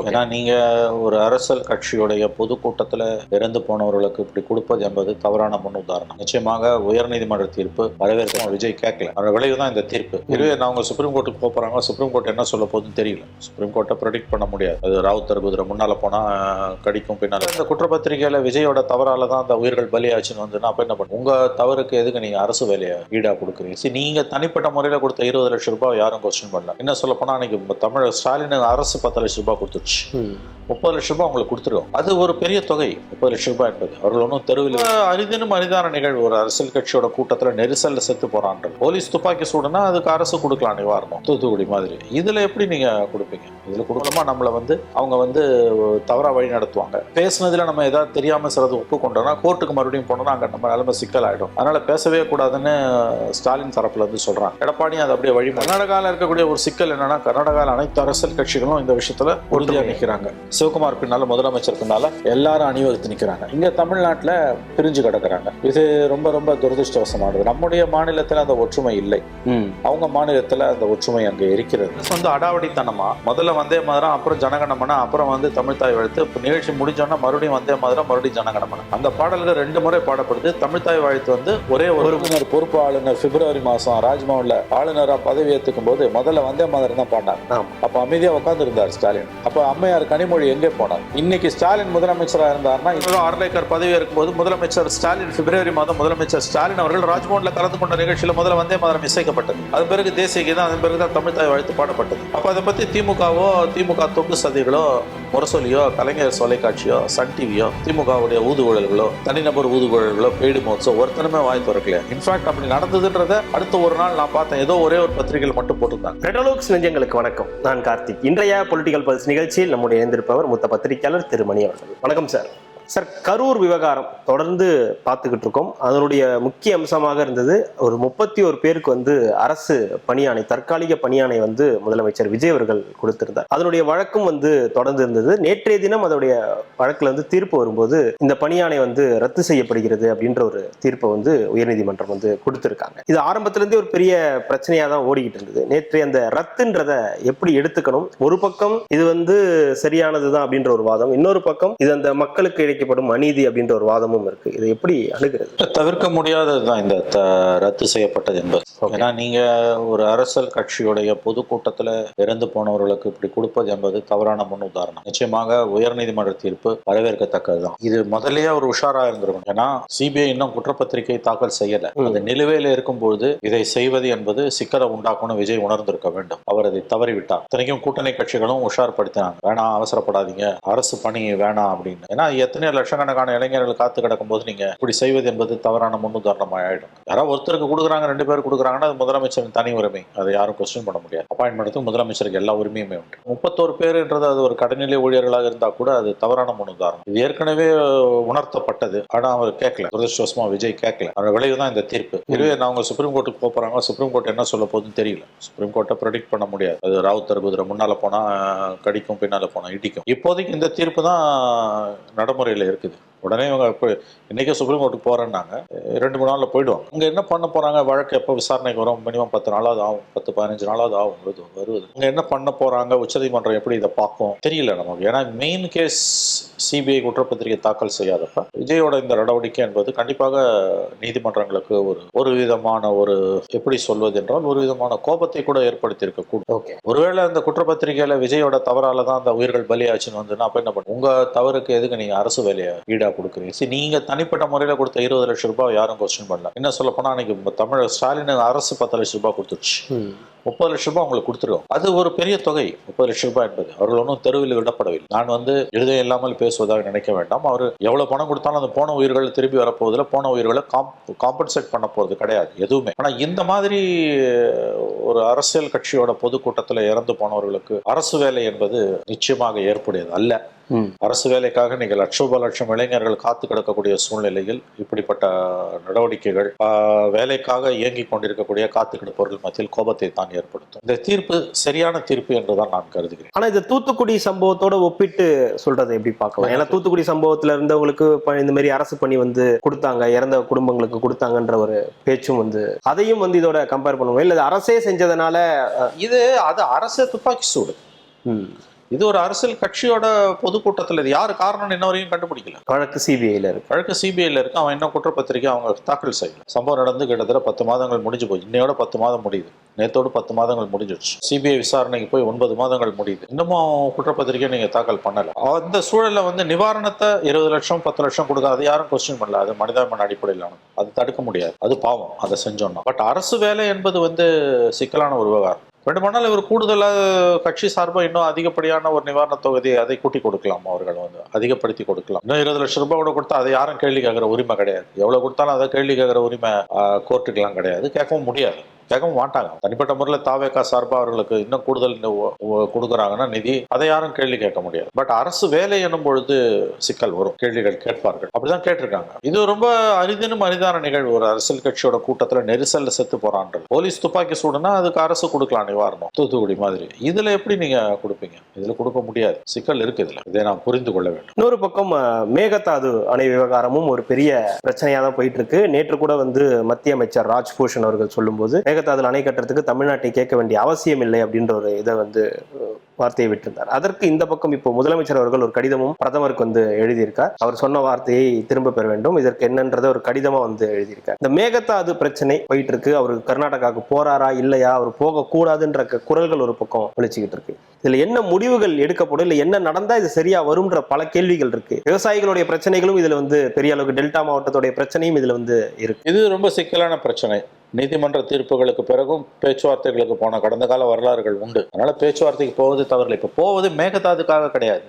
ஏன்னா நீங்க ஒரு அரசியல் கட்சியுடைய பொதுக்கூட்டத்துல இறந்து போனவர்களுக்கு இப்படி கொடுப்பது என்பது தவறான முன் உதாரணம். நிச்சயமாக உயர்நீதிமன்ற தீர்ப்பு வரவேற்கும். விஜய் கேட்கல, அதோட விளைவு தான் இந்த தீர்ப்பு. இதுவே அவங்க சுப்ரீம் கோர்ட்டுக்கு போறாங்க, சுப்ரீம் கோர்ட் என்ன சொல்ல போகுதுன்னு தெரியல. சுப்ரீம் கோர்ட்டை ப்ரெடிக்ட் பண்ண முடியாது. அது ராவுத்தர் குதிரை முன்னால போனா கடிக்கும் பின்னால. இந்த குற்றப்பத்திரிகையில விஜயோட தவறால தான் அந்த உயிர்கள் பலியாச்சுன்னு வந்து அப்ப என்ன பண்ணும்? உங்க தவறுக்கு எதுக்கு நீங்க அரசு வேலையை ஈடா கொடுக்குறீங்க? சரி, நீங்க தனிப்பட்ட முறையில கொடுத்த 20 லட்சம் ரூபாய் யாரும் கொஸ்டின் பண்ணல. என்ன சொல்ல போனா அன்னைக்கு தமிழ் ஸ்டாலின் அரசு 10 லட்சம் ரூபாய் கொடுத்துருச்சு. 30 லட்சம் ரூபாய் அவங்களுக்கு கொடுத்துருவோம். அது ஒரு பெரிய தொகை. 30 லட்சம் ரூபாய் என்பது அவர்கள் ஒன்றும் தெருவில் அரிதினும் அரிதான நிகழ்வு. ஒரு அரசியல் கட்சியோட கூட்டத்தில் நெரிசல்ல செத்து போறான்றது. போலீஸ் துப்பாக்கி சூடுனா அதுக்கு அரசு கொடுக்கலாம் நிவாரணம், தூத்துக்குடி மாதிரி. இதுல எப்படி நீங்க கொடுப்பீங்க? இதுல கொடுக்கலாமா? நம்மளை வந்து அவங்க வந்து தவறா வழி நடத்துவாங்க. பேசுனதுல நம்ம ஏதாவது தெரியாம சிலது ஒப்புக்கொண்டோம்னா கோர்ட்டுக்கு மறுபடியும் போனோம்னா அங்க நம்ம நிலைமை சிக்கல் ஆயிடும். அதனால பேசவே கூடாதுன்னு ஸ்டாலின் தரப்புல இருந்து சொல்றாங்க. எடப்பாடி அது அப்படியே வழி. கர்நாடகாவில் இருக்கக்கூடிய ஒரு சிக்கல் என்னன்னா, கர்நாடகாவில் அனைத்து அரசியல் கட்சிகளும் இந்த விஷயத்துல உறுதியா நிற்கிறாங்க. சிவகுமார் பின்னால, முதலமைச்சர் பின்னால எல்லாரும் அணிவகுத்து நிற்கிறாங்க. இங்க தமிழ்நாட்டில் பிரிஞ்சு கிடக்குறாங்க. இது ரொம்ப ரொம்ப துரதிருஷ்டவசமானது. நம்முடைய மாநிலத்தில் அந்த ஒற்றுமை இல்லை, அவங்க மாநிலத்தில் அந்த ஒற்றுமை அங்கே இருக்கிறது. வந்து அடாவடித்தனமா முதல்ல வந்தே மாதிரம், அப்புறம் ஜனகணமன, அப்புறம் வந்து தமிழ்தாய் வாழ்த்து. நிகழ்ச்சி முடிஞ்சோன்னா மறுபடியும் வந்தே மாதிரம், மறுபடியும் ஜனகணமன. அந்த பாடல்கள் 2 முறை பாடப்படுது. தமிழ்தாய் வாழ்த்து வந்து ஒரே ஒரு பொறுப்பு ஆளுநர் பிப்ரவரி மாசம் ராஜ்பவன்ல ஆளுநரா பதவி ஏற்றுக்கும் போது முதல்ல வந்தே மாதிரம் தான் பாடினாங்க. அப்ப அமைதியா உட்கார்ந்து இருந்தார் ஸ்டாலின். அப்ப அம்மையார் கனிமொழி எங்கே போனார்? இன்னைக்கு ஸ்டாலின் முதலமைச்சராக இருந்தார்னா, ஆர்லேக்கர் பதவி இருக்கும்போது முதலமைச்சர் ஸ்டாலின் பிப்ரவரி மாதம் முதலமைச்சர் ஸ்டாலின் அவர்கள் ராஜ்பவன்ல கலந்து கொண்ட நிகழ்ச்சியில் முதல்ல வந்தே மாதிரம் இசைக்கப்பட்டது. அது பிறகு தேசிய கீதம், அதன் பிறகுதான் தமிழ்தாய் வாழ்த்து பாடப்பட்டது. அப்ப அதை பத்தி திமுகவோ, திமுக தொண்டு சதிகளோ, முரசொலியோ, கலைஞர் தொலைக்காட்சியோ, சன் டிவியோ, திமுகவுடைய ஊதுகுழல்களோ, தனிநபர் ஊதுகுழல்களோ, பெய்டு மோட்ஸோ ஒருத்தனுமே வாய் திறக்கலையா? இன்ஃபேக்ட் அப்படி நடந்ததுன்றத அடுத்த ஒரு நாள் நான் பார்த்தேன். ஏதோ ஒரே ஒரு பத்திரிகையில் மட்டும் போட்டிருந்தாங்க. ரெட்டலோக்ஸ் நெஞ்சங்களுக்கு வணக்கம். நான் கார்த்திக். இன்றைய பொலிட்டிக்கல் பல்ஸ் நிகழ்ச்சியில் நம்முடைய இணைந்திருப்பவர் மூத்த பத்திரிகையாளர் திரு மணி அவர்கள். வணக்கம் சார். சார், கரூர் விவகாரம் தொடர்ந்து பார்த்துக்கிட்டு இருக்கோம். அதனுடைய முக்கிய அம்சமாக இருந்தது ஒரு 31 பேருக்கு வந்து அரசு பணியாணை, தற்காலிக பணியாணை வந்து முதலமைச்சர் விஜய் அவர்கள் கொடுத்திருந்தார். அதனுடைய வழக்கும் வந்து தொடர்ந்து இருந்தது. நேற்றைய தினம் அதனுடைய வழக்குல வந்து தீர்ப்பு வரும்போது இந்த பணியாணை வந்து ரத்து செய்யப்படுகிறது அப்படின்ற ஒரு தீர்ப்பை வந்து உயர்நீதிமன்றம் வந்து கொடுத்திருக்காங்க. இது ஆரம்பத்திலிருந்தே ஒரு பெரிய பிரச்சனையா தான் ஓடிக்கிட்டு இருந்தது. நேற்று அந்த ரத்துன்றத எப்படி எடுத்துக்கணும்? ஒரு பக்கம் இது வந்து சரியானதுதான் அப்படின்ற ஒரு வாதம், இன்னொரு பக்கம் இது அந்த மக்களுக்கு படும் அநீதி அப்படின்ற ஒரு வாதமும் இருக்கு. இதை எப்படி அணுகிறது? தவிர்க்க முடியாததுதான் இந்த ரத்து செய்யப்பட்டது என்பது. ஏன்னா நீங்க ஒரு அரசியல் கட்சியுடைய பொதுக்கூட்டத்துல இறந்து போனவர்களுக்கு இப்படி கொடுப்பது என்பது தவறான முன் உதாரணம். நிச்சயமாக உயர்நீதிமன்ற தீர்ப்பு வரவேற்கத்தக்கதுதான். இது முதல்லயே ஒரு உஷாரா இருந்திருக்கும். ஏன்னா சிபிஐ இன்னும் குற்றப்பத்திரிகை தாக்கல் செய்யல. அது நிலுவையில இருக்கும்போது இதை செய்வது என்பது சிக்கலை உண்டாக்கும்னு விஜய் உணர்ந்திருக்க வேண்டும். அவர் அதை தவறிவிட்டார். இத்தனைக்கும் கூட்டணி கட்சிகளும் உஷார்படுத்தினாங்க, வேணாம் அவசரப்படாதீங்க, அரசு பணி வேணாம் அப்படின்னு. ஏன்னா எத்தனை லட்சக்கணக்கான இளைஞர்கள் காத்து கிடக்கும் போது நீங்க இப்படி செய்வது என்பது தவறான முன்னுதாரணம் ஆயிடும். யாராவது ஒருத்தருக்கு கொடுக்குறாங்க, 2 பேர் கொடுக்குறாங்கன்னா அது முதலமைச்சரின் தனி உரிமை. அதை யாரும் கொஸ்டின் பண்ண முடியாது. அப்பாயின்மெண்ட்டுக்கு முதலமைச்சருக்கு எல்லா உரிமையுமே உண்டு. 31 பேருன்றது அது ஒரு கடைநிலை ஊழியர்களாக இருந்தா கூட அது தவறான முன்னுதாரணம். இது ஏற்கனவே உணர்த்தப்பட்டது. ஆனா அவர் கேட்கல. துரதிருஷ்டவசமா விஜய் கேட்கல. அதோட விளைவு தான் இந்த தீர்ப்பு. இதுவே அவங்க சுப்ரீம் கோர்ட்டுக்கு போறாங்க, சுப்ரீம் கோர்ட் என்ன சொல்ல போகுதுன்னு தெரியல. சுப்ரீம் கோர்ட்டை ப்ரெடிக்ட் பண்ண முடியாது. அது ராவுத்தர் குதிரை முன்னால போனா கடிக்கும், பின்னால போனா இடிக்கும். இப்போதைக்கு இந்த தீர்ப்பு தான் நடைமுறையில் இருக்குது. உடனே இவங்க இன்னைக்கே சுப்ரீம் கோர்ட்டுக்கு போறேன்னாங்க, 2-3 நாள்ல போயிடுவாங்க. அங்க என்ன பண்ண போறாங்க? வழக்கு எப்போ விசாரணைக்கு வரும்? மினிமம் 10 நாளாவது ஆகும், 10-15 நாளாவது ஆகும் வருவது. அங்க என்ன பண்ண போறாங்க? உச்சநீதிமன்றம் எப்படி இதை பார்க்கும் தெரியல நமக்கு. ஏன்னா மெயின் கேஸ் சிபிஐ குற்றப்பத்திரிகை தாக்கல் செய்யாதப்ப விஜயோட இந்த நடவடிக்கை என்பது கண்டிப்பாக நீதிமன்றங்களுக்கு ஒரு விதமான ஒரு எப்படி சொல்வது என்றால் ஒரு விதமான கோபத்தை கூட ஏற்படுத்தி இருக்கக்கூடும். ஒருவேளை அந்த குற்றப்பத்திரிகையில விஜயோட தவறால தான் அந்த உயிர்கள் பலியாச்சுன்னு வந்து அப்ப என்ன பண்ணும்? உங்க தவறுக்கு எதுக்கு நீங்க அரசு வேலையை ஈடா கொடுக்குறீங்க? சரி, நீங்க தனிப்பட்ட முறையில கொடுத்த 20 லட்சம் ரூபாய் யாரும் கொஸ்டின் பண்ணல. என்ன சொல்ல போனா அன்னைக்கு தமிழ் ஸ்டாலின் அரசு 10 லட்சம் ரூபாய் கொடுத்துருச்சு. 30 லட்சம் ரூபாய் அவங்களுக்கு கொடுத்துருவோம். அது ஒரு பெரிய தொகை. 30 லட்சம் ரூபாய் என்பது அவர்கள் ஒன்றும் தெருவில் விடப்படவில்லை. நான் வந்து இருதயம் இல்லாமல் பேசுவதாக நினைக்க வேண்டாம். அவர் எவ்வளவு பணம் கொடுத்தாலும் அந்த போன உயிர்கள் திரும்பி வரப்போவதில்லை, போன உயிர்களை காம்பன்சேட் பண்ண போறது கிடையாது எதுவுமே. ஆனா இந்த மாதிரி ஒரு அரசியல் கட்சியோட பொதுக்கூட்டத்தில் இறந்து போனவர்களுக்கு அரசு வேலை என்பது நிச்சயமாக ஏற்புடையது அல்ல. அரசு வேலைக்காக நீங்க லட்சம் இளைஞர்கள் காத்து கிடக்கக்கூடிய சூழ்நிலையில் இப்படிப்பட்ட நடவடிக்கைகள் வேலைக்காக இயங்கிக் கொண்டிருக்கக்கூடிய காத்து கிடப்பவர்கள் மத்தியில் கோபத்தை தான் ஏற்படுத்தும். இந்த தீர்ப்பு சரியான தீர்ப்பு என்றுதான் நான் கருதுகிறேன். ஆனா இந்த தூத்துக்குடி சம்பவத்தோட ஒப்பிட்டு சொல்றதை எப்படி பார்க்கலாம்? ஏன்னா தூத்துக்குடி சம்பவத்துல இருந்தவங்களுக்கு இந்த மாதிரி அரசு பணி வந்து கொடுத்தாங்க, இறந்த குடும்பங்களுக்கு கொடுத்தாங்கன்ற ஒரு பேச்சும் வந்து அதையும் வந்து இதோட கம்பேர் பண்ணுவோம். இல்ல அரசே செஞ்சதுனால அது அரசே துப்பாக்கி சூடு. இது ஒரு அரசியல் கட்சியோட பொதுக்கூட்டத்தில் இது யாரு காரணம் இன்ன வரையும் கண்டுபிடிக்கல. வழக்கு சிபிஐல இருக்கு. வழக்கு சிபிஐல இருக்கு. அவன் இன்னும் குற்றப்பத்திரிக்கை அவங்க தாக்கல் செய்யல. சம்பவம் நடந்து கிட்டத்தட்ட 10 மாதங்கள் முடிஞ்சு போய், இன்னையோட 10 மாதம் முடியுது. நேத்தோடு 10 மாதங்கள் முடிஞ்சிடுச்சு. சிபிஐ விசாரணைக்கு போய் 9 மாதங்கள் முடியுது. இன்னமும் குற்றப்பத்திரிக்கை நீங்க தாக்கல் பண்ணல. அந்த சூழல்ல நிவாரணத்தை 20 லட்சம் 10 லட்சம் கொடுக்காது யாரும் கொஸ்டின் பண்ணல. அது மனிதாபிமான அடிப்படையிலான, அது தடுக்க முடியாது, அது பாவம் அதை செஞ்சோம்னா. பட் அரசு வேலை என்பது சிக்கலான ஒரு விவகாரம். வேண்டுமானால் இவர் கூடுதலாக கட்சி சார்பாக இன்னும் அதிகப்படியான ஒரு நிவாரண தொகுதி அதை கூட்டி கொடுக்கலாம். அவர்கள் அதிகப்படுத்தி கொடுக்கலாம். இன்னும் 20 லட்சம் ரூபாய் கூட கொடுத்தா அதை யாரும் கேள்வி கேட்கிற உரிமை கிடையாது. எவ்வளவு கொடுத்தாலும் அதை கேள்வி கேட்கிற உரிமை கோர்ட்டுக்கெல்லாம் கிடையாது. கேட்கவும் முடியாது, கேட்கவும் மாட்டாங்க. தனிப்பட்ட முறையில் தாவேகா சார்பாக அவர்களுக்கு இன்னும் கூடுதல் கொடுக்குறாங்கன்னா நிதி, அதை யாரும் கேள்வி கேட்க முடியாது. பட் அரசு வேலை எனும் பொழுது சிக்கல் வரும், கேள்விகள் கேட்பார்கள். அப்படிதான் கேட்டிருக்காங்க. இது ரொம்ப அரிதினும் அரிதான நிகழ்வு. ஒரு அரசியல் கட்சியோட கூட்டத்தில் நெரிசல்ல செத்து போறான்றது. போலீஸ் துப்பாக்கி சூடுனா அதுக்கு அரசு கொடுக்கலாம் நிவாரணம், தூத்துக்குடி மாதிரி. இதுல எப்படி நீங்க கொடுப்பீங்க? இதுல கொடுக்க முடியாது, சிக்கல் இருக்கு இதுல. இதை நாம் புரிந்து கொள்ள வேண்டும். இன்னொரு பக்கம் மேகதாது அணை விவகாரமும் ஒரு பெரிய பிரச்சனையா தான் போயிட்டு இருக்கு. நேற்று கூட மத்திய அமைச்சர் ராஜ்பூஷன் அவர்கள் சொல்லும்போது மேகதாது அணை கட்டுறதுக்கு தமிழ்நாட்டை கேட்க வேண்டிய அவசியம் இல்லை அப்படின்ற ஒரு இதை வார்த்தையை விட்டிருந்தார். அதற்கு இந்த பக்கம் இப்போ முதலமைச்சர் அவர்கள் ஒரு கடிதமும் பிரதமருக்கு எழுதியிருக்கார். அவர் சொன்ன வார்த்தையை திரும்ப பெற வேண்டும், இதற்கு என்னன்றதை ஒரு கடிதமா எழுதியிருக்கார். இந்த மேகதாது பிரச்சனை போயிட்டு இருக்கு. அவர் கர்நாடகாவுக்கு போறாரா இல்லையா, அவர் போக கூடாதுன்ற குரல்கள் ஒரு பக்கம் ஒழிச்சுக்கிட்டு இருக்கு. இதுல என்ன முடிவுகள் எடுக்கப்படும், இல்ல என்ன நடந்தா இது சரியா வரும்ன்ற பல கேள்விகள் இருக்கு. விவசாயிகளுடைய பிரச்சனைகளும் இதுல பெரிய அளவுக்கு டெல்டா மாவட்டத்துடைய பிரச்சனையும் இதுல இருக்கு. இது ரொம்ப சிக்கலான பிரச்சனை. நீதிமன்ற தீர்ப்புகளுக்கு பிறகும் பேச்சுவார்த்தைகளுக்கு போன கடந்த கால வரலாறுகள் உண்டு. அதனால பேச்சுவார்த்தைக்கு போவது தவறில்லை. இப்ப போவது மேகதாதுக்காக கிடையாது.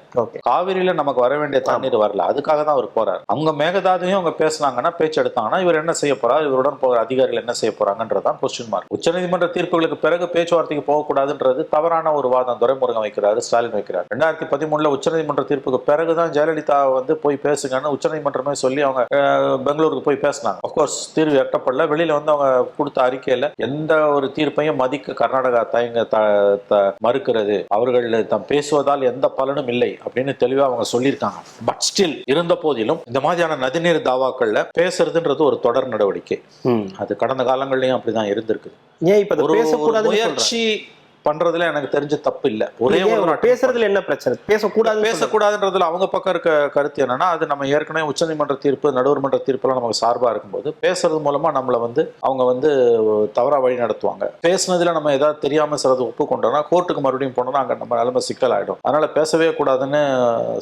காவிரியில நமக்கு வர வேண்டிய தண்ணீர் வரல, அதுக்காக தான் அவர் போறாரு. அவங்க மேகதாதையும் அவங்க பேசினாங்கன்னா, பேச்சு எடுத்தாங்கன்னா, இவர் என்ன செய்ய போறாரு, இவருடன் போகிற அதிகாரிகள் என்ன செய்ய போறாங்கன்றதான் கொஸ்டின் மார்க். உச்சநீதிமன்ற தீர்ப்புகளுக்கு பிறகு பேச்சுவார்த்தைக்கு போகக்கூடாதுன்றது தவறான ஒரு வாதம் துரைமுருகன் வைக்கிறாரு, ஸ்டாலின் வைக்கிறார். 2013 உச்சநீதிமன்ற தீர்ப்புக்கு பிறகுதான் ஜெயலலிதா போய் பேசுங்கன்னு உச்சநீதிமன்றமே சொல்லி அவங்க பெங்களூருக்கு போய் பேசினாங்க. அப்கோர்ஸ் தீர்வு எட்டப்படல. வெளியில அவங்க கொடுத்த அறிக்கையில எந்த ஒரு தீர்ப்பையும் மதிக்க கர்நாடகா மறுக்கிறது, அவர்கள் தாம் பேசுவதால் எந்த பலனும் இல்லை அப்படின்னு தெளிவா அவங்க சொல்லியிருக்காங்க. பட் ஸ்டில் இருந்த போதிலும் இந்த மாதிரியான நதிநீர் தாவாக்கள்ல பேசுறதுன்றது ஒரு தொடர் நடவடிக்கை. அது கடந்த காலங்கள்லயும் அப்படிதான் இருந்திருக்கு. ஏன் இப்ப பேசக்கூடாது முயற்சி பண்றதுல எனக்கு தெரிஞ்ச தப்பு இல்ல. ஒரே ஒரு பேசுறதுல என்ன பிரச்சனை? பேசக்கூடாதுன்றதுல அவங்க பக்கம் இருக்க கருத்து என்னன்னா, அது நம்ம ஏற்கனவே உச்சநீதிமன்ற தீர்ப்பு நடுவர்மன்ற தீர்ப்புலாம் நமக்கு சார்பா இருக்கும்போது பேசுறது மூலமா நம்மள அவங்க தவறா வழி நடத்துவாங்க. பேசுனதுல நம்ம ஏதாவது தெரியாம சிலது ஒப்புக்கொண்டோம்னா கோர்ட்டுக்கு மறுபடியும் போனோம்னா அங்க நம்ம நிலைமை சிக்கல் ஆயிடும். அதனால பேசவே கூடாதுன்னு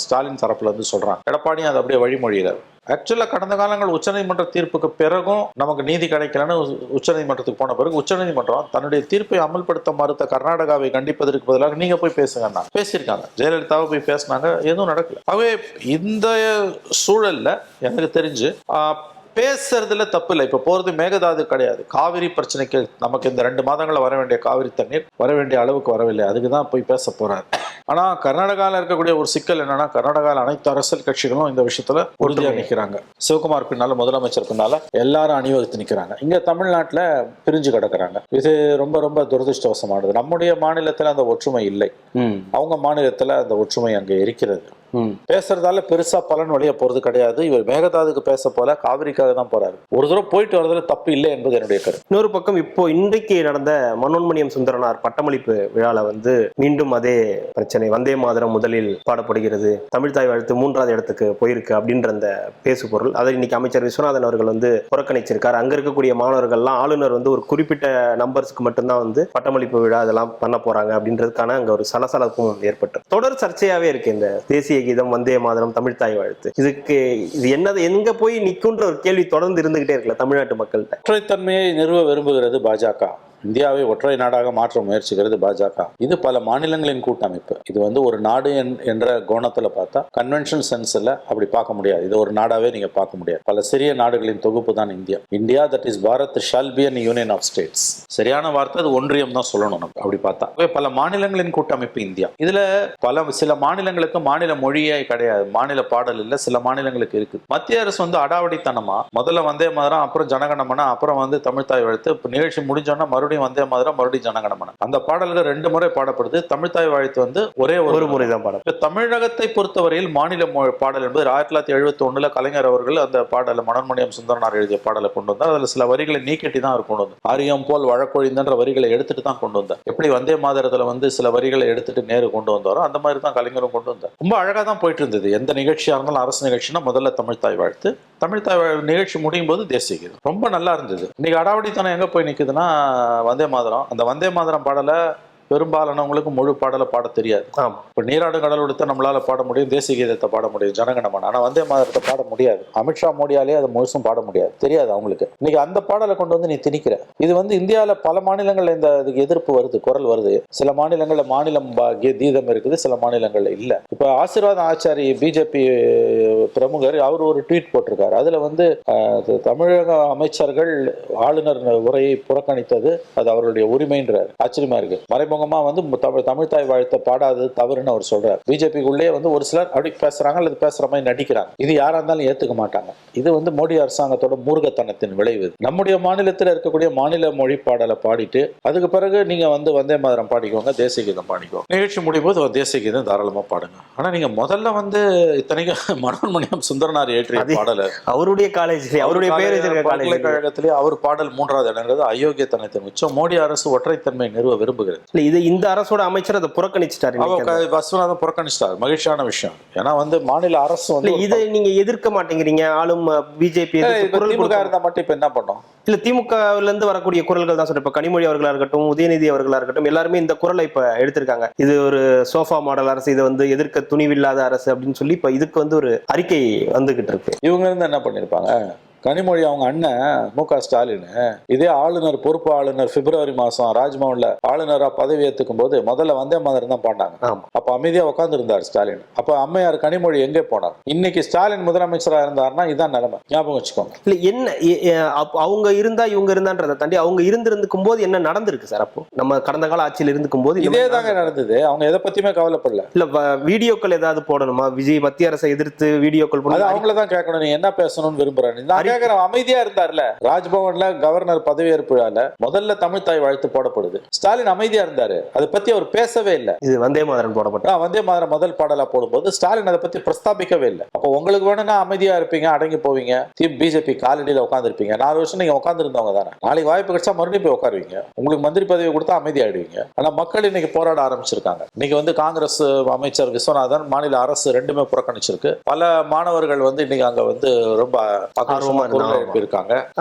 ஸ்டாலின் தரப்புல சொல்றாங்க. எடப்பாடியும் அதை அப்படியே வழிமொழிகிறார். ஆக்சுவலா கடந்த காலங்கள் உச்சநீதிமன்ற தீர்ப்புக்கு பிறகும் நமக்கு நீதி கிடைக்கலன்னு உச்சநீதிமன்றத்துக்கு போன பிறகு உச்சநீதிமன்றம் தன்னுடைய தீர்ப்பை அமல்படுத்த மறுத்த கர்நாடகாவை கண்டிப்பதற்கு பதிலாக நீங்க போய் பேசுங்கன்னா பேசியிருக்காங்க. ஜெயலலிதாவை போய் பேசினாங்க, எதுவும் நடக்கல. ஆகவே இந்த சூழல்ல எனக்கு தெரிஞ்சு பேசுறதுல தப்பு இல்லை. இப்ப போறது மேகதாது கிடையாது, காவிரி பிரச்சனைக்கு நமக்கு இந்த 2 மாதங்கள்ல வர வேண்டிய காவிரி தண்ணீர் வர வேண்டிய அளவுக்கு வரவில்லை, அதுக்குதான் போய் பேச போறாரு. ஆனா கர்நாடகாவில் இருக்கக்கூடிய ஒரு சிக்கல் என்னன்னா, கர்நாடகாவில் அனைத்து அரசியல் கட்சிகளும் இந்த விஷயத்துல உறுதியா நிக்கிறாங்க. சிவகுமார் பின்னால, முதலமைச்சர் பின்னால எல்லாரும் அணிவகுத்து நிக்கிறாங்க. இங்க தமிழ்நாட்டுல பிரிஞ்சு கிடக்குறாங்க. இது ரொம்ப ரொம்ப துரதிருஷ்டவசமானது. நம்முடைய மாநிலத்துல அந்த ஒற்றுமை இல்லை, அவங்க மாநிலத்துல அந்த ஒற்றுமை அங்க இருக்கிறது. பேசுறதால பெருசா பலன் வழிய போறது கிடையாது. இவர் மேகதாதுக்கு பேச போல காவிரிக்காக தான் போறாரு. ஒரு தடவை போயிட்டு வரதுல தப்பு இல்லை என்பது என்னுடைய கருத்து. இன்னொரு பக்கம் இப்போ இன்றைக்கு நடந்த மனோன்மணியம் சுந்தரனார் பட்டமளிப்பு விழால மீண்டும் அதே பிரச்சனை. வந்தே மாதரம் முதலில் பாடப்படுகிறது, தமிழ்தாய் வாழ்த்து 3வது இடத்துக்கு போயிருக்கு அப்படின்ற அந்த பேசு பொருள். அதை இன்னைக்கு அமைச்சர் விஸ்வநாதன் அவர்கள் புறக்கணிச்சிருக்காரு. அங்க இருக்கக்கூடிய மாணவர்கள்லாம் ஆளுநர் ஒரு குறிப்பிட்ட நம்பர்ஸ்க்கு மட்டும்தான் பட்டமளிப்பு விழா அதெல்லாம் பண்ண போறாங்க அப்படின்றதுக்கான அங்க ஒரு சலசலப்பும் ஏற்பட்டு தொடர் சர்ச்சையாவே இருக்கு இந்த தேசிய கீதம், வந்தே மாதரம், தமிழ்தாய் வாழ்த்து. இது என்னது, எங்க போய் நிக்குன்ற ஒரு கேள்வி தொடர்ந்து இருந்துகிட்டே இருக்குல்ல தமிழ்நாட்டு மக்கள்கிட்ட. ஒற்றைத்தன்மையை நிறுவ விரும்புகிறது பாஜக. இந்தியாவை ஒற்றை நாடாக மாற்ற முயற்சிக்கிறது பாஜக. இது பல மாநிலங்களின் கூட்டமைப்பு. இது ஒரு நாடு என்ற கோணத்துல பார்த்தா கன்வென்ஷன் சென்ஸ்ல அப்படி பார்க்க முடியாது. இது ஒரு நாடாவே நீங்க பார்க்க முடியாது. பல சிறிய நாடுகளின் தொகுப்பு தான் India. India that is Bharat shall be an union of states. சரியான வார்த்தை அது ஒன்றியம் தான் சொல்லணும் நம்ம அப்படி பார்த்தா. பல மாநிலங்களின் கூட்டமைப்பு இந்தியா. இதுல சில மாநிலங்களுக்கு மாநில மொழியே கிடையாது, மாநில பாடல் இல்ல, சில மாநிலங்களுக்கு இருக்கு. மத்திய அரசு அடாவடித்தனமா முதல்ல வந்தே மாதரம், அப்புறம் ஜனகணமன, அப்புறம் தமிழ்தாய் வாழ்த்து, நிகழ்ச்சி முடிஞ்சோன்னா மறுபடியும் மறுபடியும் வந்தே மாதிரம், மறுபடியும் ஜனகணமன. அந்த பாடல்கள் 2 முறை பாடப்படுது. தமிழ்த்தாய் வாழ்த்து வந்து ஒரே ஒரு முறை தான் பாடம். தமிழகத்தை பொறுத்தவரையில் மாநில பாடல் என்பது 1971 கலைஞர் அவர்கள் அந்த பாடலை மனோன்மணியம் சுந்தரனார் எழுதிய பாடலை கொண்டு வந்தார். அதுல சில வரிகளை நீக்கிட்டு தான் அவர் கொண்டு வந்தார். ஆரியம் போல் வழக்கொழிந்தன்ற வரிகளை எடுத்துட்டு தான் கொண்டு வந்தார். எப்படி வந்தே மாதரத்துல வந்து சில வரிகளை எடுத்துட்டு நேரு கொண்டு வந்தாரோ அந்த மாதிரி தான் கலைஞரும் கொண்டு வந்தார். ரொம்ப அழகா தான் போயிட்டு இருந்தது. எந்த நிகழ்ச்சியா இருந்தாலும் அரசு நிகழ்ச்சினா முதல்ல தமிழ்த்தாய் வாழ்த்து, தமிழ்த்தாய் நிகழ்ச்சி முடியும் போது தேசிய கீதம். ரொம்ப நல்லா இருந்தது. இன்னைக்கு அடாவடித்தனம் எங்க போய் நிக்குதுன்னா வந்தே மாதரம். அந்த வந்தே மாதரம் பாடலை பெரும்பாலானவங்களுக்கு முழு பாடலை பாட தெரியாது. இப்போ நீராடு கடல் கொடுத்தா நம்மளால பாட முடியும், தேசிய கீதத்தை பாட முடியும், ஜனகணமன. ஆனால் வந்தே மாதரத்தை பாட முடியாது. அமித்ஷா மோடியாலே அதை முழுசும் பாட முடியாது, தெரியாது அவங்களுக்கு. இன்னைக்கு அந்த பாடலை கொண்டு வந்து நீ திணிக்கிற. இது வந்து இந்தியாவில் பல மாநிலங்கள்ல இந்த இதுக்கு எதிர்ப்பு வருது, குரல் வருது. சில மாநிலங்கள்ல மாநிலம் கீதம் இருக்குது, சில மாநிலங்கள்ல இல்ல. இப்போ ஆசீர்வாத ஆச்சாரி பிஜேபி பிரமுகர் அவர் ஒரு ட்வீட் போட்டிருக்காரு. அதுல வந்து தமிழக அமைச்சர்கள் ஆளுநர் உரையை புறக்கணித்தது அது அவருடைய உரிமைன்றார். ஆச்சரியமா இருக்கு. மறைமுக வந்து தமிழ்த்தாய் வாழ்த்தை பாடாதது தவறுன்னு அவர் சொல்றாரு. பிஜேபிக்குள்ளே வந்து ஒரு சிலர் அப்படி பேசுறாங்க அல்லது பேசுற மாதிரி நடிக்கிறாங்க. இது யாரா இருந்தாலும் ஏத்துக்க மாட்டாங்க. இது வந்து மோடி அரசாங்கத்தோட மூர்க்கத்தனத்தின் விளைவு. நம்முடைய மாநிலத்தில் இருக்கக்கூடிய மாநில மொழி பாடலை பாடிட்டு அதுக்கு பிறகு நீங்க வந்து வந்தே மாதரம் பாடிக்கோங்க, தேசிய கீதம் பாடிக்கோங்க. நிகழ்ச்சி முடியும் போது தேசிய கீதம் தாராளமா பாடுங்க. ஆனா நீங்க முதல்ல வந்து இத்தனைக்கும் மனோன்மணியம் சுந்தரனார் ஏற்றிய பாடல அவருடைய காலேஜ், அவருடைய பல்கலைக்கழகத்திலே அவர் பாடல் 3வது இடங்கிறது அயோக்கியத்தனத்தின் உச்சம். மோடி அரசு ஒற்றைத்தன்மை நிறுவ விரும்புகிறது. இது இந்த அரசோட அமைச்சர் அதை புறக்கணிச்சிட்டாரு. பஸ்வநாதன் புறக்கணிச்சிட்டாரு. மகிழ்ச்சியான விஷயம். ஏன்னா வந்து மாநில அரசு வந்து இதை நீங்க எதிர்க்க மாட்டேங்கிறீங்க. ஆளும் பிஜேபி திமுக இருந்தா மட்டும் இப்ப என்ன பண்ணோம்? இல்ல திமுகல இருந்து வரக்கூடிய குரல்கள் தான் சொல்றேன். இப்ப கனிமொழி அவர்களா இருக்கட்டும், உதயநிதி அவர்களா இருக்கட்டும், எல்லாருமே இந்த குரலை இப்ப எடுத்திருக்காங்க. இது ஒரு சோஃபா மாடல் அரசு, இதை வந்து எதிர்க்க துணிவில்லாத அரசு அப்படின்னு சொல்லி இப்ப இதுக்கு வந்து ஒரு அறிக்கை வந்துகிட்டு இருக்கு. இவங்க இருந்து என்ன பண்ணிருப்பாங்க? கனிமொழி அவங்க அண்ணன் மு.க. ஸ்டாலின் இதே ஆளுநர், பொறுப்பு ஆளுநர் பிப்ரவரி மாசம் ராஜ்பவன்ல ஆளுநரா பதவி ஏற்றுக்கும் போது முதல்ல வந்தே மாதரம் தான் பாண்டாங்க. அப்ப அமைதியா உட்கார்ந்து இருந்தார் ஸ்டாலின். அப்ப அம்மையார் கனிமொழி எங்கே போனார்? இன்னைக்கு ஸ்டாலின் முதலமைச்சரா இருந்தாருன்னா இதான் நிலைமை. ஞாபகம் வச்சுக்கோங்க. இல்ல என்ன அவங்க இருந்தா இவங்க இருந்தான்றதை தாண்டி அவங்க இருந்திருக்கும் போது என்ன நடந்திருக்கு சார்? அப்போ நம்ம கடந்த கால ஆட்சியில் இருந்துக்கும் போது இதே தாங்க நடந்தது. அவங்க எதை பத்தியுமே கவலைப்படல. இல்ல வீடியோக்கள் ஏதாவது போடணுமா? விஜய் மத்திய அரசை எதிர்த்து வீடியோக்கள் போட அவங்களதான் கேட்கணும். நீ என்ன பேசணும்னு விரும்புறேன். அமைதியா இருந்தார்ல ராஜ்பவன்ல கவர்னர் பதவியேற்பு விழால முதல்ல தமிழ்த்தாய் வாழ்த்து போடப்படுது. ஸ்டாலின் அமைதியா இருந்தாரு. அதை பத்தி அவர் பேசவே இல்லை. இது வந்தே மாதரம் போடப்பட்ட வந்தே மாதரம் முதல் பாடலா போடும்போது ஸ்டாலின் அதை பத்தி பிரஸ்தாபிக்கவே இல்லை. அப்போ உங்களுக்கு வேணும்னா அமைதியா இருப்பீங்க, அடங்கி போவீங்க, பிஜேபி காலடியில உட்காந்துருப்பீங்க. 4 வருஷம் நீங்க உட்கார்ந்து இருந்தவங்க தானே. நாளைக்கு வாய்ப்பு கிடைச்சா மறுபடியும் போய் உட்காருவீங்க. உங்களுக்கு மந்திரி பதவி கொடுத்தா அமைதியாயிடுவீங்க. ஆனா மக்கள் இன்னைக்கு போராட ஆரம்பிச்சிருக்காங்க. இன்னைக்கு வந்து காங்கிரஸ் அமைச்சர் விஸ்வநாதன், மாநில அரசு ரெண்டுமே புறக்கணிச்சிருக்கு. பல மாணவர்கள் வந்து இன்னைக்கு அங்க வந்து ரொம்ப ஆர்வமா இருக்காங்க.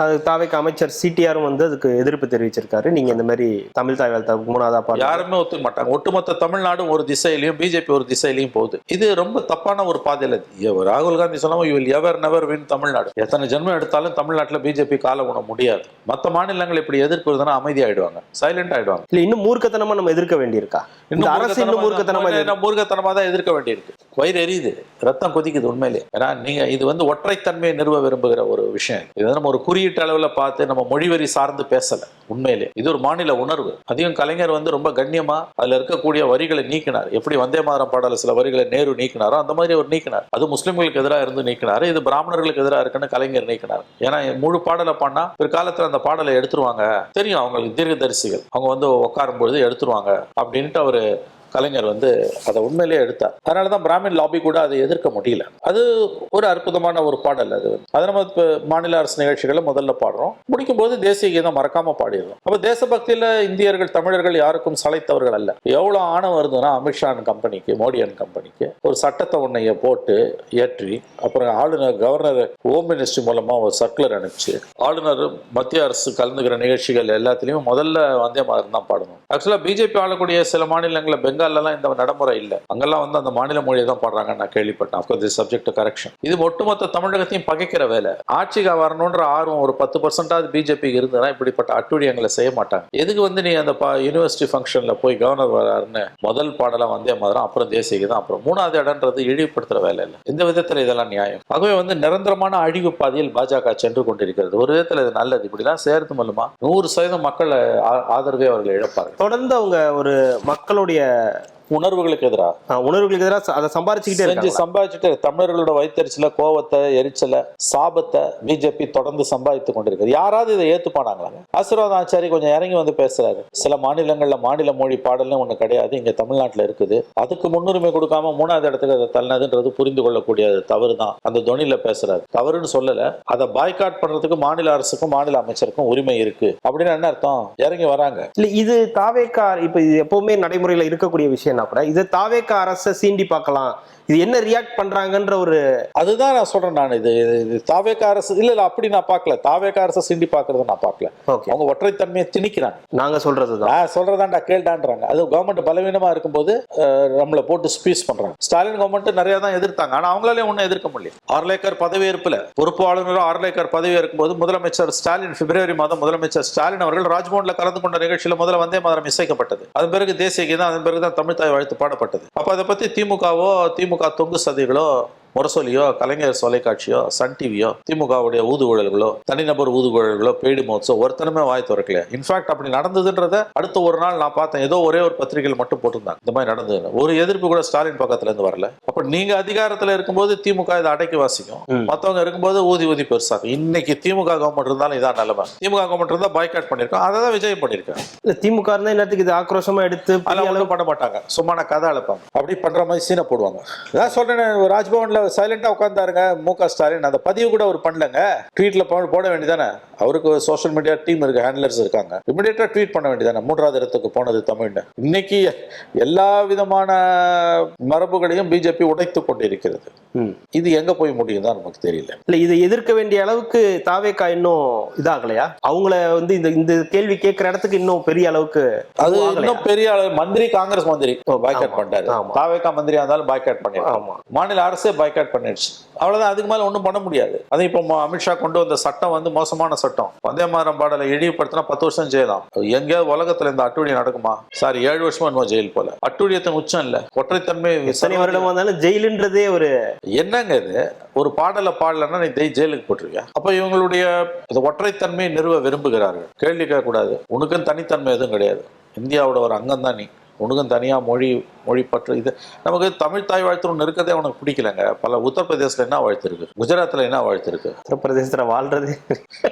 தாவேக்கு அமைச்சர் சிடிஆரும் வந்து அதுக்கு எதிர்ப்பு தெரிவிச்சிருக்காரு. நீங்க இந்த மாதிரி தமிழ்த்தாய் வாழ்த்து 3வது பாடல் யாருமே ஒத்துக்க மாட்டாங்க. ஒட்டுமொத்த தமிழ்நாடும் ஒரு திசையிலையும் பிஜேபி ஒரு திசையிலையும் போகுது. இது ரொம்ப தப்பான ஒரு பாதையில. ராகுல் காந்தி சொல்லாம you will ever never win Tamil Nadu. எத்தனை ஜென்மம் எடுத்தாலும் தமிழ்நாட்டில் பிஜேபி கால உண முடியாது. மற்ற மாநிலங்கள் இப்படி எதிர்ப்பு இருந்தா அமைதி ஆயிடுவாங்க, சைலண்ட் ஆயிடுவாங்க. இல்ல இன்னும் மூர்க்கத்தனமா நம்ம எதிர்க்க வேண்டியிருக்கா? இன்னும் அரசு இன்னும் மூர்க்கத்தனமா தான் எதிர்க்க வேண்டியிருக்கு. வயிறு எரியுது, ரத்தம் கொதிக்குது உண்மையிலே. ஏன்னா நீங்க இது வந்து ஒற்றைத்தன்மையை நிறுவ விரும்புகிற ஒரு விஷயம். இது நம்ம ஒரு குறியீட்டு அளவில் பார்த்து நம்ம மொழிவரி சார்ந்து பேசல. உண்மையிலே இது ஒரு மாநில உணர்வு. அதையும் கலைஞர் வந்து ரொம்ப கண்ணியமா அதுல இருக்கக்கூடிய வரிகளை நீக்கினார். எப்படி வந்தே மாதரம் பாடல சில வரிகளை நேரு நீக்கினாரோ அந்த மாதிரி அவர் நீக்கினார். அது முஸ்லிம்களுக்கு எதிராக இருந்து நீக்கினார். இது பிராமணர்களுக்கு எதிராக இருக்குன்னு கலைஞர் நீக்கினார். ஏன்னா முழு பாடலை பாடினா பிற்காலத்தில் அந்த பாடலை எடுத்துருவாங்க, தெரியும் அவங்களுக்கு தீர்க்கதரிசிகள், அவங்க வந்து உட்காரும் பொழுது எடுத்துருவாங்க அப்படின்ட்டு அவரு கலைஞர் வந்து அதை உண்மையிலேயே எடுத்தார். அதனாலதான் பிராமின் லாபி கூட அதை எதிர்க்க முடியல. அது ஒரு அற்புதமான ஒரு பாடல். அது அதை நம்ம மாநில அரசு நிகழ்ச்சிகளை முதல்ல பாடுறோம், முடிக்கும் போது தேசிய கீதம் மறக்காம பாடிடுறோம். அப்ப தேசபக்தியில இந்தியர்கள் தமிழர்கள் யாருக்கும் சளைத்தவர்கள் அல்ல. எவ்வளவு ஆணவம் வருதுன்னா அமித்ஷா கம்பெனிக்கு, மோடி கம்பெனிக்கு ஒரு சட்டத்தை ஒன்னைய போட்டு ஏற்றி அப்புறம் ஆளுநர் கவர்னர் ஹோம் மினிஸ்ட்ரி மூலமா ஒரு சர்க்குலர் அனுப்பிச்சு ஆளுநர் மத்திய அரசு கலந்துக்கிற நிகழ்ச்சிகள் எல்லாத்திலையும் முதல்ல வந்தே மாதரம் தான் பாடணும். ஆக்சுவலா பிஜேபி ஆளக்கூடிய சில மாநிலங்களில் பெங்கால்லாம் இந்த நடைமுறை இல்லை. அங்கெல்லாம் வந்து அந்த மாநில மொழியை தான் பாடுறாங்க நான் கேள்விப்பட்டேன். Subject correction. இது ஒட்டுமொத்த தமிழகத்தையும் பகைக்கிற வேலை. ஆட்சிக்கு வரணுன்ற ஆர்வம் ஒரு 10% பிஜேபிக்கு இருந்ததுன்னா இப்படிப்பட்ட அட்டுழியங்களை செய்ய மாட்டாங்க. எதுக்கு வந்து நீ அந்த யூனிவர்சிட்டி ஃபங்க்ஷன்ல போய் கவர்னர் வராருன்னு முதல் பாடலாம் வந்தே மாதிரி அப்புறம் தேசிய தான் அப்புறம் 3வது இடம்ன்றது இழிவுபடுத்துற வேலை இல்லை. இந்த விதத்தில் இதெல்லாம் நியாயம். ஆகவே வந்து நிரந்தரமான அழிவு பாதையில் பாஜக சென்று கொண்டிருக்கிறது. ஒரு விதத்தில் இது நல்லது. இப்படிலாம் சேர்த்து மூலமா 100% மக்கள் ஆதரவே அவர்கள் இழப்பார்கள். தொடர்ந்து அவங்க ஒரு மக்களுடைய உணர்வுகளுக்கு எதிராக உணர்வுகளுக்கு எதிராக அதை சம்பாரிச்சுக்கிட்டே செஞ்சு இருக்காங்க. சம்பாதிச்சுட்டு தமிழர்களோட வயிற்றுல கோவத்தை, எரிச்சலை, சாபத்தை பிஜேபி தொடர்ந்து சம்பாதித்து கொண்டிருக்கிறது. யாராவது இதை ஏத்துப்பானாங்களாங்க? ஆசீர்வாதம் ஆச்சாரி கொஞ்சம் இறங்கி வந்து பேசுறாரு. சில மாநிலங்கள்ல மாநில மொழி பாடல்னு ஒண்ணு கிடையாது, இங்க தமிழ்நாட்டுல இருக்குது. அதுக்கு முன்னுரிமை கொடுக்காம 3வது இடத்துக்கு அதை தள்ளினதுன்றது புரிந்து கொள்ளக்கூடிய தவறு தான். அந்த தொனியில பேசுறாரு, தவறுன்னு சொல்லல. அதை பாய்காட் பண்றதுக்கு மாநில அரசுக்கும் மாநில அமைச்சருக்கும் உரிமை இருக்கு அப்படின்னு என்ன அர்த்தம்? இறங்கி வராங்க. இல்ல இது தாவேக்கா இப்ப இது எப்பவுமே நடைமுறையில இருக்கக்கூடிய விஷயம்னா கூட இது தாவேக்கா அரசை சீண்டி பார்க்கலாம், இது என்ன ரியாக்ட் பண்றாங்கன்ற ஒரு அதுதான் நான் சொல்றேன். நான் இது தாவேக்கா அரசு இல்ல அப்படி நான் பார்க்கல. தாவேக்கா அரசு சிண்டி பாக்குறத நான் பார்க்கல. அவங்க ஒற்றைத்தன்மையை திணிக்கிறாங்க. நாங்க சொல்றதுதான் நான் சொல்றதாண்டா கேள்டான்றாங்க. அது கவர்மெண்ட் பலவீனமா இருக்கும்போது நம்மளை போட்டு ஸ்பீஸ் பண்றாங்க. ஸ்டாலின் கவர்மெண்ட் நிறைய தான் எதிர்த்தாங்க, ஆனா அவங்களாலே ஒன்னும் எதிர்க்க முடியல. ஆர்லேக்கர் பதவியேற்புல பொறுப்பு ஆளுநரும் ஆர்லேக்கர் பதவி இருக்கும்போது முதலமைச்சர் ஸ்டாலின் பிப்ரவரி மாதம் முதலமைச்சர் ஸ்டாலின் அவர்கள் ராஜ்பவன்ல கலந்து கொண்ட நிகழ்ச்சியில முதல்ல வந்தே மாதரம் இசைக்கப்பட்டது. அதன் பிறகு தேசிய கீதம், அதன் பிறகுதான் தமிழ் தாய் வாழ்த்து பாடப்பட்டது. அப்ப அதை பத்தி திமுக தொங்கு சதிகளோ, முரசொலியோ, கலைஞர் தொலைக்காட்சியோ, சன் டிவியோ, திமுகவுடைய ஊதுகுழல்களோ, தனிநபர் ஊதுகுழல்களோ, பெய்டு மோட்ஸோ ஒருத்தனுமே வாய் திறக்கல. இன்ஃபேக்ட் அப்படி நடந்ததுன்றத அடுத்த ஒரு நாள் நான் பார்த்தேன். ஏதோ ஒரே ஒரு பத்திரிகையில் மட்டும் போட்டிருந்தாங்க இந்த மாதிரி நடந்தது. ஒரு எதிர்ப்பு கூட ஸ்டாலின் பக்கத்துல இருந்து வரல. அப்ப நீங்க அதிகாரத்துல இருக்கும்போது திமுக இதை அடக்கி வாசிக்கும், மத்தவங்க இருக்கும்போது ஊதி பெருசாகும். இன்னைக்கு திமுக கவர்மெண்ட் இருந்தாலும் இதான் நிலைமை. திமுக கவர்மெண்ட் இருந்தா பாய்காட் பண்ணிருக்கோம், அதை தான் விஜய் பண்ணிருக்காங்க. இல்ல திமுக இருந்தா என்னத்துக்கு இது ஆக்ரோஷமா எடுத்து அதெல்லாம் பண்ண மாட்டாங்க, சும்மான கதை அழைப்பாங்க. அப்படி பண்ற மாதிரி சீனை போடுவாங்க. அதான் சொல்றேன், ராஜ்பவன்ல சைலண்டா உட்கார்ந்தாருங்க மு.க. ஸ்டாலின். அந்த பதிவு கூட அவர் பண்ணலங்க. ட்வீட்ல போட வேண்டியதானே? அவருக்கு சோஷியல் மீடியா டீம் இருக்கு, ஹேண்ட்லர்ஸ் இருக்காங்க. இமிடியேட்டா ட்வீட் பண்ண வேண்டியதானே 3வது இடத்துக்கு போனது தமிழ்னு. இன்னைக்கு எல்லா விதமான மரபுகளையும் பிஜேபி உடைத்து கொண்டிருக்கிறது. இது எங்க போய் முடியும் தான் நமக்கு தெரியல. இல்ல இதை எதிர்க்க வேண்டிய அளவுக்கு தாவேக்கா இன்னும் இதாகலையா? அவங்கள வந்து இந்த கேள்வி கேட்கிற இடத்துக்கு இன்னும் பெரிய அளவுக்கு அது இன்னும் பெரிய அளவு மந்திரி, காங்கிரஸ் மந்திரி பாய்காட் பண்ணிட்டாரு. தாவேக்கா மந்திரியா இருந்தாலும் பாய்காட் பண்ணிருக்காங்க. மாநில அரசே பாய்காட் பண்ணிடுச்சு. அவ்வளவுதான், அதுக்கு மேல ஒன்றும் பண்ண முடியாது. அது இப்போ அமித்ஷா கொண்டு வந்த சட்டம் வந்து மோசமான சட்டம். வந்தே மாதரம் பாடலை இழிவுபடுத்தினா 10 வருஷம் ஜெயிலாம். எங்கேயாவது உலகத்துல இந்த அட்டூழியம் நடக்குமா? சாரி, 7 வருஷமா இன்னும் ஜெயில் போல. அட்டூழியத்தின் உச்சம் இல்ல, ஒற்றைத்தன்மை. எத்தனை வருடம் வந்தாலும் ஜெயிலுன்றதே ஒரு என்னங்க இது? ஒரு பாடலை பாடலன்னா நீ ஜெயிலுக்கு போட்டுருவியா? அப்ப இவங்களுடைய ஒற்றைத்தன்மையை நிறுவ விரும்புகிறார்கள். கேள்வி கேட்க கூடாது. உனக்குன்னு தனித்தன்மை எதுவும் கிடையாது. இந்தியாவோட ஒரு அங்கம் தான் நீ. உனக்கும் தனியா மொழி பற்று. இது நமக்கு தமிழ் தாய் வாழ்த்து ஒன்று இருக்கதே உனக்கு பிடிக்கலங்க. பல உத்தரப்பிரதேசத்துல என்ன வாழ்த்து இருக்கு, குஜராத்ல என்ன வாழ்த்து இருக்கு, உத்தரப்பிரதேசத்துல வாழ்றது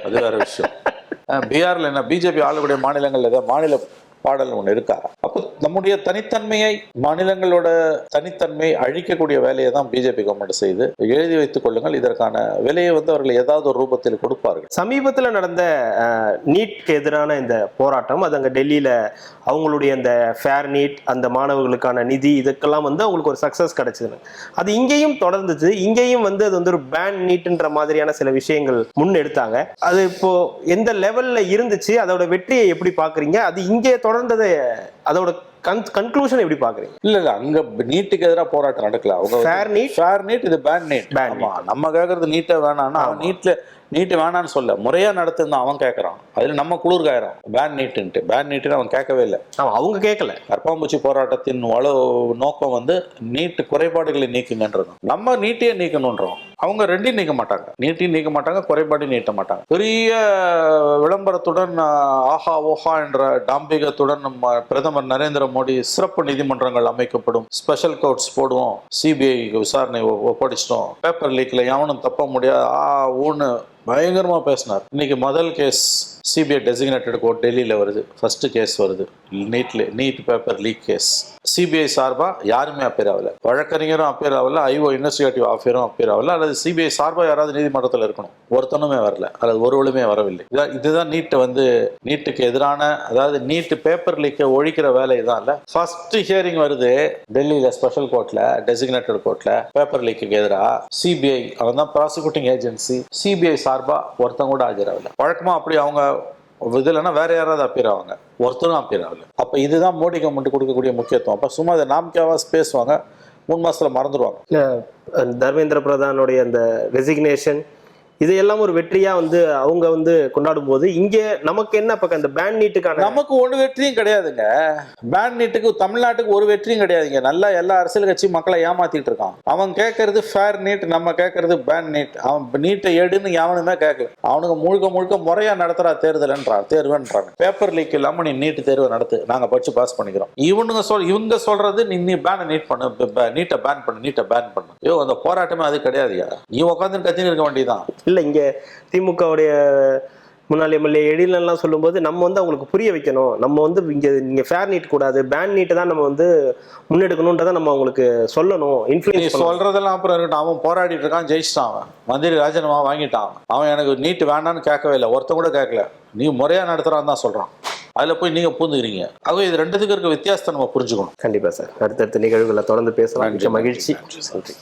அது வேற விஷயம். பீகார்ல என்ன, பிஜேபி ஆளுடைய மாநிலங்கள்ல ஏதாவது மாநில பாடல் ஒன்று இருக்கா? அப்போ நம்முடைய தனித்தன்மையை, மாநிலங்களோட தனித்தன்மையை அழிக்கக்கூடிய வேலையை தான் பிஜேபி கவர்மெண்ட் செய்து. எழுதி வைத்துக் கொள்ளுங்கள், இதற்கான விலையை வந்து அவர்கள் ஏதாவது ஒரு ரூபத்தில் கொடுப்பார்கள். சமீபத்தில் நடந்த நீட்க்கு எதிரான இந்த போராட்டம், அது அங்கே டெல்லியில அவங்களுடைய அந்த ஃபேர் நீட், அந்த மாணவர்களுக்கான நிதி, இதுக்கெல்லாம் வந்து அவங்களுக்கு ஒரு சக்சஸ் கிடைச்சது. அது இங்கேயும் தொடர்ந்துச்சு. இங்கேயும் வந்து அது வந்து ஒரு பேன் நீட்ன்ற மாதிரியான சில விஷயங்கள் முன்னெடுத்தாங்க. அது இப்போ எந்த லெவல்ல இருந்துச்சு, அதோட வெற்றியை எப்படி பாக்குறீங்க? அது இங்கே தொடர்ந்ததை அதோட கன்க்ளூஷன் எப்படி பாக்குறீங்க? இல்ல அங்க நீட்டுக்கு எதிராக போராட்டம் நடக்கல. அவங்க ஃபேர் நீட், இது பேன் நீட். நம்ம கேக்குறது நீட்டே வேணாம்னா, நீட்டு வேணான்னு சொல்ல, முறையா நடத்துன்னு அவன் கேட்கறான். அதுல நம்ம குளிர்காயிரம் பேன் நீட்டுன்னு அவன் கேட்கவே இல்லை. அவங்க கேட்கல. கற்பாம்பூச்சி போராட்டத்தின் நோக்கம் வந்து நீட்டு குறைபாடுகளை நீக்குங்கன்றது. நம்ம நீட்டையே நீக்கணும்ன்றோம், அவங்க ரெண்டையும் நீக்க மாட்டாங்க. நீட்டையும் நீக்க மாட்டாங்க, குறைபாடையும் நீட்ட மாட்டாங்க. பெரிய விளம்பரத்துடன், ஆஹா ஓஹா என்ற டாம்பிகத்துடன் நம்ம பிரதமர் நரேந்திர மோடி சிறப்பு நீதிமன்றங்கள் அமைக்கப்படும், ஸ்பெஷல் கோர்ட்ஸ் போடுவோம், சிபிஐ விசாரணை ஒப்படைச்சிட்டோம், பேப்பர் லீக்ல எவனும் தப்ப முடியாது ஊன்னு பயங்கரமா பேசினார். இன்னைக்கு முதல் கேஸ் சிபிஐ டெசிக்னேட்டட் கோர்ட் டெல்லியில வருது. ஃபர்ஸ்ட் கேஸ் வருது NEET paper leak case. CBI சார்பா யாருமே அப்பேர் ஆகல, வழக்கறிஞரும் அப்பேர் ஆகல, ஐஓ இன்வெஸ்டிகேட்டிவ் ஆஃபீஸரும் அப்பேர் ஆகல, அல்லது சிபிஐ சார்பா யாராவது நீதிமன்றத்தில் இருக்கணும், ஒருத்தனுமே வரல, அல்லது ஒருவளுமே வரவில்லை. இதுதான் நீட்டை வந்து நீட்டுக்கு எதிரான, அதாவது நீட் பேப்பர் லீக்கை ஒழிக்கிற வேலை தான் இல்ல. ஃபர்ஸ்ட் ஹியரிங் வருது டெல்லியில ஸ்பெஷல் கோர்ட்ல, டெசிக்னேட்டட் கோர்ட்ல, பேப்பர் லீக்கு எதிராக. சிபிஐ அவன் தான் ப்ராசிக்யூட்டிங் ஏஜென்சி, சிபிஐ சார்பா ஒருத்தங்க கூட ஆஜராகல. வழக்கமா அப்படி அவங்க இதுலன்னா வேற யாராவது அப்பீர் ஆவாங்க, ஒருத்தரும் அப்பீர் ஆகல. அப்ப இதுதான் மோடி கவர்மெண்ட் கொடுக்கக்கூடிய முக்கியத்துவம். அப்ப சும்மா இதை நாமக்காவா பேசுவாங்க, 3 மாசத்துல மறந்துடுவாங்க. தர்மேந்திர பிரதானுடைய அந்த ரெசிக்னேஷன், இதையெல்லாம் ஒரு வெற்றியா வந்து அவங்க வந்து கொண்டாடும் போது இங்க நமக்கு என்ன பக்கம் இந்த பேன் நீட்டுக்கான நமக்கு ஒரு வெற்றியும் கிடையாதுங்க. பேன் நீட்டுக்கு தமிழ்நாட்டுக்கு ஒரு வெற்றியும் கிடையாதுங்க. நல்லா எல்லா அரசியல் கட்சி மக்களை ஏமாத்திட்டு இருக்கான். அவன் கேட்கறது ஃபேர் நீட், நம்ம கேட்கறது பேன் நீட். அவன் நீட்டை எடுன்னு எவனுமே கேட்கல. அவனுக்கு முழுக்க முழுக்க முறையா நடத்துறா தேர்வுன்றாங்க. பேப்பர் லீக் இல்லாம நீ நீட் தேர்வு நடத்து, நாங்க படிச்சு பாஸ் பண்ணிக்கிறோம். இவங்க சொல்றது நீ பேன் நீட் பண்ணு, நீட்டை பேன் பண்ணு. ஐயோ, அந்த போராட்டமே அது கிடையாதுயா. நீ உட்காந்து கத்தின்னு இருக்க வேண்டியதான். இல்ல இங்க திமுகவுடைய முன்னாள் எம்எல்ஏ எழிலெல்லாம் சொல்லும்போது நம்ம வந்து அவங்களுக்கு புரிய வைக்கணும். நம்ம வந்து இங்க நீங்க ஃபேர் நீட் கூடாது, பேன் நீட்டை தான் நம்ம வந்து முன்னெடுக்கணும்ன்றதை நம்ம அவங்களுக்கு சொல்லணும். நீ இன்ஃபுளுன்ஸ் சொல்றதெல்லாம் அப்புறம் இருக்கட்டும். அவன் போராடிட்டு இருக்கான், ஜெயிச்சிட்டான். அவன் மந்திரி ராஜினாமா வாங்கிட்டான். அவன் எனக்கு நீட் வேண்டான்னு கேட்கவே இல்லை, ஒருத்தன் கூட கேட்கல. நீ முறையா நடத்துறான்னு தான் சொல்றான். அதுல போய் நீங்க பூந்துக்கிறீங்க. ஆகவே இது ரெண்டுத்துக்கு இருக்க வித்தியாசத்தை நம்ம புரிஞ்சுக்கணும். கண்டிப்பா சார். அடுத்தடுத்த நிகழ்வுகளை தொடர்ந்து பேசலாம். மகிழ்ச்சி. நன்றி.